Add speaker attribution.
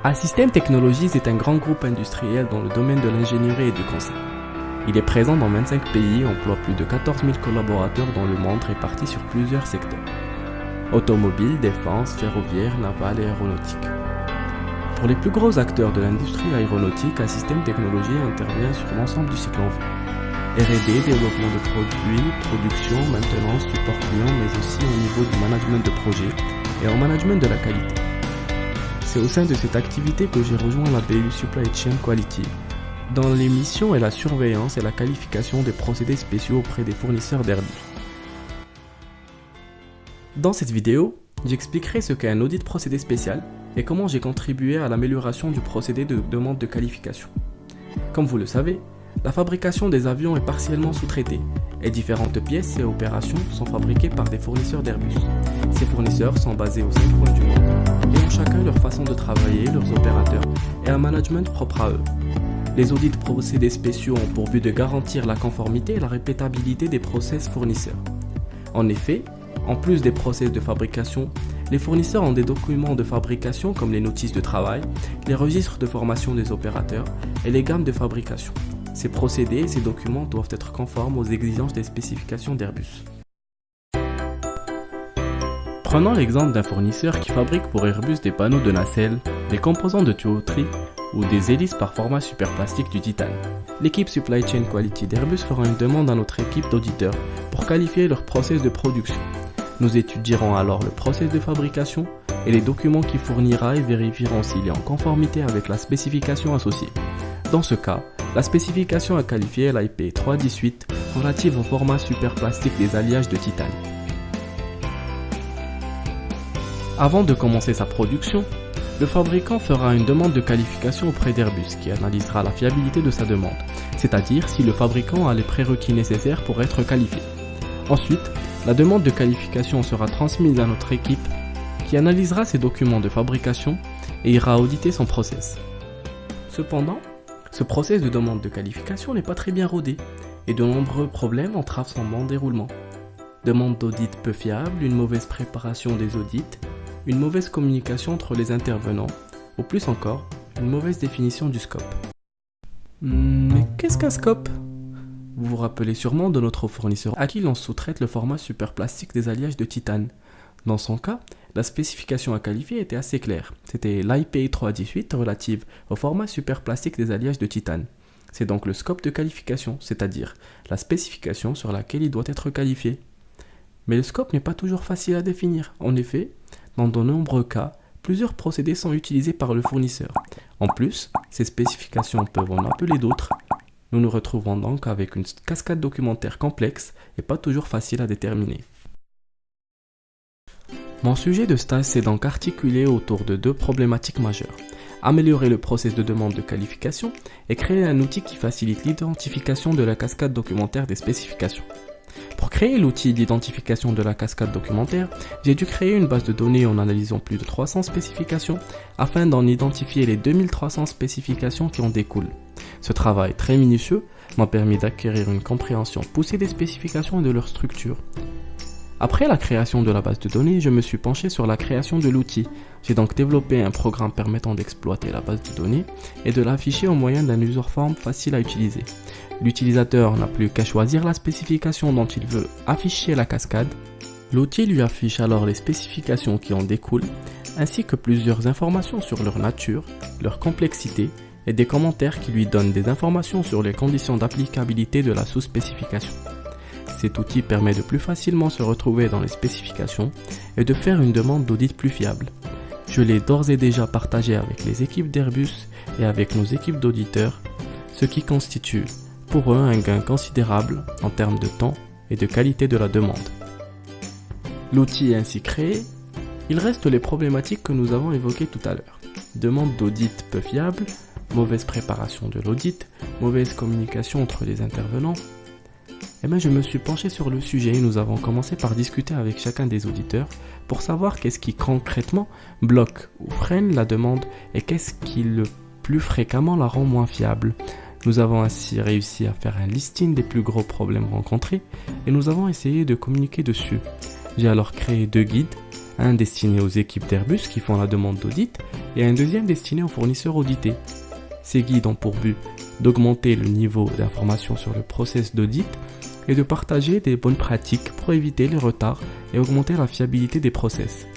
Speaker 1: Assystem Technologies est un grand groupe industriel dans le domaine de l'ingénierie et du conseil. Il est présent dans 25 pays et emploie plus de 14 000 collaborateurs dans le monde répartis sur plusieurs secteurs. Automobile, défense, ferroviaire, naval et aéronautique. Pour les plus gros acteurs de l'industrie aéronautique, Assystem Technologies intervient sur l'ensemble du cycle en V. R&D, développement de produits, production, maintenance, support client, mais aussi au niveau du management de projet et en management de la qualité. C'est au sein de cette activité que j'ai rejoint la BU Supply Chain Quality, dans les missions et la surveillance et la qualification des procédés spéciaux auprès des fournisseurs d'Airbus. Dans cette vidéo, j'expliquerai ce qu'est un audit procédé spécial et comment j'ai contribué à l'amélioration du procédé de demande de qualification. Comme vous le savez, la fabrication des avions est partiellement sous-traitée et différentes pièces et opérations sont fabriquées par des fournisseurs d'Airbus. Ces fournisseurs sont basés aux 5 coins du monde et ont chacun leur façon de travailler, leurs opérateurs et un management propre à eux. Les audits procédés spéciaux ont pour but de garantir la conformité et la répétabilité des process fournisseurs. En effet, en plus des process de fabrication, les fournisseurs ont des documents de fabrication comme les notices de travail, les registres de formation des opérateurs et les gammes de fabrication. Ces procédés et ces documents doivent être conformes aux exigences des spécifications d'Airbus. Prenons l'exemple d'un fournisseur qui fabrique pour Airbus des panneaux de nacelle, des composants de tuyauterie ou des hélices par format superplastique du titane. L'équipe Supply Chain Quality d'Airbus fera une demande à notre équipe d'auditeurs pour qualifier leur process de production. Nous étudierons alors le process de fabrication et les documents qu'il fournira et vérifierons s'il est en conformité avec la spécification associée. Dans ce cas, la spécification à qualifier est l'IP 318 relative au format superplastique des alliages de titane. Avant de commencer sa production, le fabricant fera une demande de qualification auprès d'Airbus qui analysera la fiabilité de sa demande, c'est-à-dire si le fabricant a les prérequis nécessaires pour être qualifié. Ensuite, la demande de qualification sera transmise à notre équipe qui analysera ses documents de fabrication et ira auditer son process. Cependant, ce process de demande de qualification n'est pas très bien rodé et de nombreux problèmes entravent son bon déroulement. Demande d'audit peu fiable, une mauvaise préparation des audits, une mauvaise communication entre les intervenants, ou plus encore, une mauvaise définition du scope. Mais qu'est-ce qu'un scope ? Vous vous rappelez sûrement de notre fournisseur à qui l'on sous-traite le format superplastique des alliages de titane. Dans son cas, la spécification à qualifier était assez claire. C'était l'IP 318 relative au format superplastique des alliages de titane. C'est donc le scope de qualification, c'est-à-dire la spécification sur laquelle il doit être qualifié. Mais le scope n'est pas toujours facile à définir. En effet, dans de nombreux cas, plusieurs procédés sont utilisés par le fournisseur. En plus, ces spécifications peuvent en appeler d'autres. Nous nous retrouvons donc avec une cascade documentaire complexe et pas toujours facile à déterminer. Mon sujet de stage s'est donc articulé autour de 2 problématiques majeures. Améliorer le process de demande de qualification et créer un outil qui facilite l'identification de la cascade documentaire des spécifications. Pour créer l'outil d'identification de la cascade documentaire, j'ai dû créer une base de données en analysant plus de 300 spécifications afin d'en identifier les 2300 spécifications qui en découlent. Ce travail très minutieux m'a permis d'acquérir une compréhension poussée des spécifications et de leur structure. Après la création de la base de données, je me suis penché sur la création de l'outil. J'ai donc développé un programme permettant d'exploiter la base de données et de l'afficher au moyen d'un user form facile à utiliser. L'utilisateur n'a plus qu'à choisir la spécification dont il veut afficher la cascade. L'outil lui affiche alors les spécifications qui en découlent, ainsi que plusieurs informations sur leur nature, leur complexité et des commentaires qui lui donnent des informations sur les conditions d'applicabilité de la sous-spécification. Cet outil permet de plus facilement se retrouver dans les spécifications et de faire une demande d'audit plus fiable. Je l'ai d'ores et déjà partagé avec les équipes d'Airbus et avec nos équipes d'auditeurs, ce qui constitue pour eux un gain considérable en termes de temps et de qualité de la demande. L'outil ainsi créé, il reste les problématiques que nous avons évoquées tout à l'heure. Demande d'audit peu fiable, mauvaise préparation de l'audit, mauvaise communication entre les intervenants. Je me suis penché sur le sujet et nous avons commencé par discuter avec chacun des auditeurs pour savoir qu'est-ce qui concrètement bloque ou freine la demande et qu'est-ce qui le plus fréquemment la rend moins fiable. Nous avons ainsi réussi à faire un listing des plus gros problèmes rencontrés et nous avons essayé de communiquer dessus. J'ai alors créé 2 guides, un destiné aux équipes d'Airbus qui font la demande d'audit et un deuxième destiné aux fournisseurs audités. Ces guides ont pour but d'augmenter le niveau d'information sur le process d'audit et de partager des bonnes pratiques pour éviter les retards et augmenter la fiabilité des process.